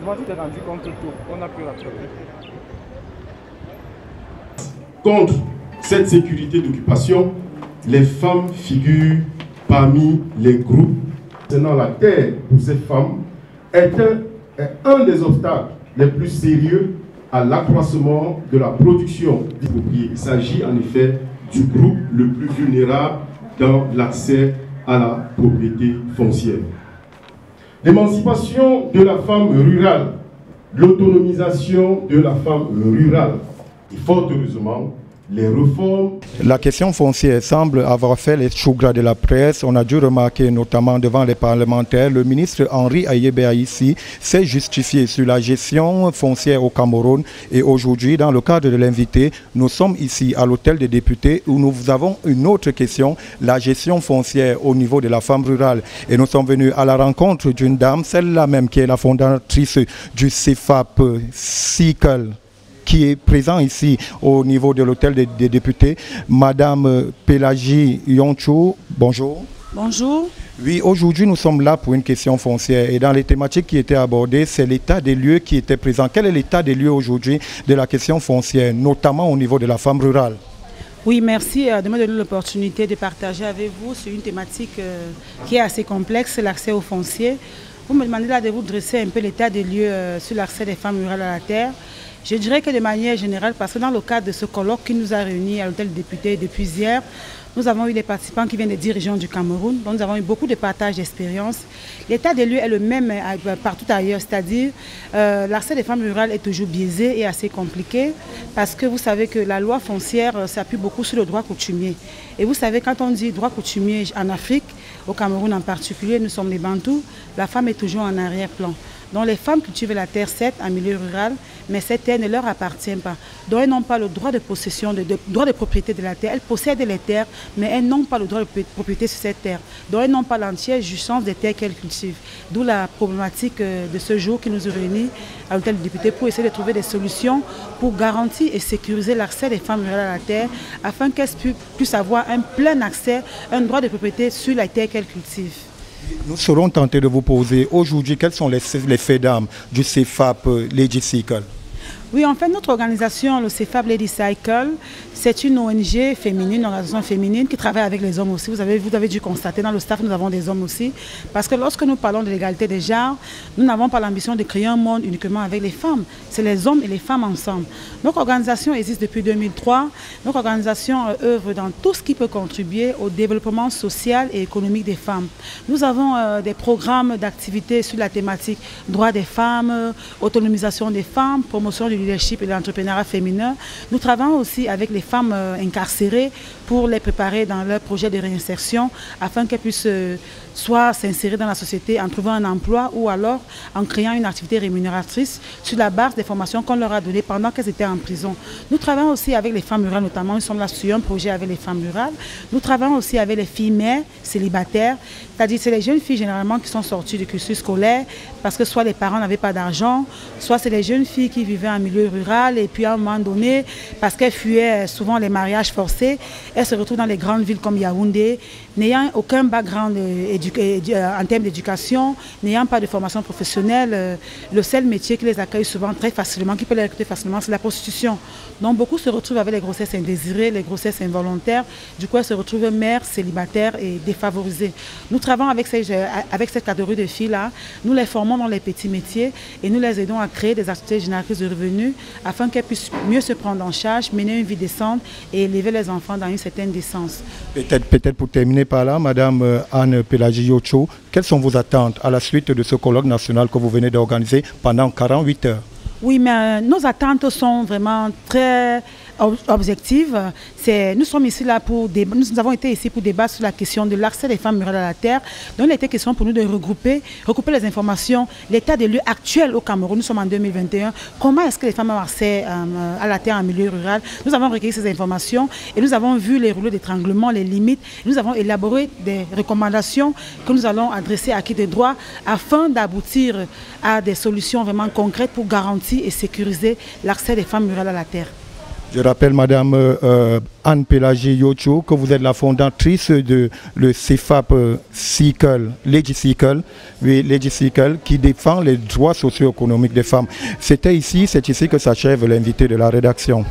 Comment tu t'es rendu compte que on a pu la trouver? Contre cette sécurité d'occupation, les femmes figurent parmi les groupes. Maintenant, la terre pour ces femmes est un des obstacles les plus sérieux à l'accroissement de la production immobilière. Il s'agit en effet du groupe le plus vulnérable dans l'accès à la propriété foncière. L'émancipation de la femme rurale, l'autonomisation de la femme rurale et fort heureusement, les réformes. La question foncière semble avoir fait les choux gras de la presse. On a dû remarquer, notamment devant les parlementaires, le ministre Henri Ayébéa ici s'est justifié sur la gestion foncière au Cameroun. Et aujourd'hui, dans le cadre de l'invité, nous sommes ici à l'hôtel des députés où nous avons une autre question, la gestion foncière au niveau de la femme rurale. Et nous sommes venus à la rencontre d'une dame, celle-là même qui est la fondatrice du CFAP Cycle, qui est présent ici au niveau de l'hôtel des députés, Madame Pélagie Yonchou. Bonjour. Bonjour. Oui, aujourd'hui nous sommes là pour une question foncière et dans les thématiques qui étaient abordées, c'est l'état des lieux qui était présent. Quel est l'état des lieux aujourd'hui de la question foncière, notamment au niveau de la femme rurale? Oui, merci de me donner l'opportunité de partager avec vous sur une thématique qui est assez complexe, l'accès au foncier. Vous me demandez là de vous dresser un peu l'état des lieux sur l'accès des femmes rurales à la terre. Je dirais que de manière générale, parce que dans le cadre de ce colloque qui nous a réunis à l'hôtel des députés depuis hier, nous avons eu des participants qui viennent des dirigeants du Cameroun, donc nous avons eu beaucoup de partage d'expériences. L'état des lieux est le même partout ailleurs, c'est-à-dire l'accès des femmes rurales est toujours biaisé et assez compliqué parce que vous savez que la loi foncière s'appuie beaucoup sur le droit coutumier. Et vous savez, quand on dit droit coutumier en Afrique, au Cameroun en particulier, nous sommes les Bantous, la femme est toujours en arrière-plan. Donc les femmes cultivent la terre, certes, en milieu rural, mais cette terre ne leur appartient pas. Donc elles n'ont pas le droit de possession, droit de propriété de la terre. Elles possèdent les terres, mais elles n'ont pas le droit de propriété sur cette terre. Donc elles n'ont pas l'entière jouissance des terres qu'elles cultivent. D'où la problématique de ce jour qui nous réunit à l'hôtel des députés pour essayer de trouver des solutions pour garantir et sécuriser l'accès des femmes rurales à la terre afin qu'elles puissent avoir un plein accès, un droit de propriété sur la terre qu'elles cultivent. Nous serons tentés de vous poser aujourd'hui quels sont les faits d'armes du CFAP Lady Cycle. Oui, en fait, notre organisation, le CFAP Lady Cycle, c'est une ONG féminine, une organisation féminine qui travaille avec les hommes aussi. Vous avez dû constater, dans le staff, nous avons des hommes aussi. Parce que lorsque nous parlons de l'égalité des genres, nous n'avons pas l'ambition de créer un monde uniquement avec les femmes. C'est les hommes et les femmes ensemble. Notre organisation existe depuis 2003. Notre organisation œuvre dans tout ce qui peut contribuer au développement social et économique des femmes. Nous avons des programmes d'activité sur la thématique droits des femmes, autonomisation des femmes, promotion du leadership et de l'entrepreneuriat féminin. Nous travaillons aussi avec les femmes incarcérées pour les préparer dans leur projet de réinsertion afin qu'elles puissent soit s'insérer dans la société en trouvant un emploi ou alors en créant une activité rémunératrice sur la base des formations qu'on leur a données pendant qu'elles étaient en prison. Nous travaillons aussi avec les femmes rurales notamment, nous sommes là sur un projet avec les femmes rurales. Nous travaillons aussi avec les filles mères célibataires, c'est-à-dire c'est les jeunes filles généralement qui sont sorties du cursus scolaire parce que soit les parents n'avaient pas d'argent, soit c'est les jeunes filles qui vivaient en milieu rural et puis à un moment donné, parce qu'elles fuyaient souvent les mariages forcés, elles se retrouvent dans les grandes villes comme Yaoundé, n'ayant aucun background en termes d'éducation, n'ayant pas de formation professionnelle, le seul métier qui les accueille souvent très facilement, qui peut les recruter facilement, c'est la prostitution. Donc beaucoup se retrouvent avec les grossesses indésirées, les grossesses involontaires, du coup elles se retrouvent mères, célibataires et défavorisées. Nous travaillons avec cette catégorie de filles-là, nous les formons dans les petits métiers et nous les aidons à créer des activités génératrices de revenus afin qu'elles puissent mieux se prendre en charge, mener une vie décente et élever les enfants dans une certaine décence. Peut-être pour terminer par là, Madame Anne Pélagie Yonchou, quelles sont vos attentes à la suite de ce colloque national que vous venez d'organiser pendant 48 heures? Oui, mais nos attentes sont vraiment très objectives. Nous sommes ici là pour nous avons été ici pour débattre sur la question de l'accès des femmes rurales à la terre. Donc il était question pour nous de regrouper les informations, l'état des lieux actuels au Cameroun. Nous sommes en 2021. Comment est-ce que les femmes ont accès à la terre en milieu rural? Nous avons recueilli ces informations et nous avons vu les rouleaux d'étranglement, les limites. Nous avons élaboré des recommandations que nous allons adresser à qui de droit afin d'aboutir à des solutions vraiment concrètes pour garantir et sécuriser l'accès des femmes rurales à la terre. Je rappelle, Madame Anne-Pélagie Yocho, que vous êtes la fondatrice de le CFAP Cycle, Legicycle, oui, Legicycle, qui défend les droits socio-économiques des femmes. C'est ici que s'achève l'invité de la rédaction.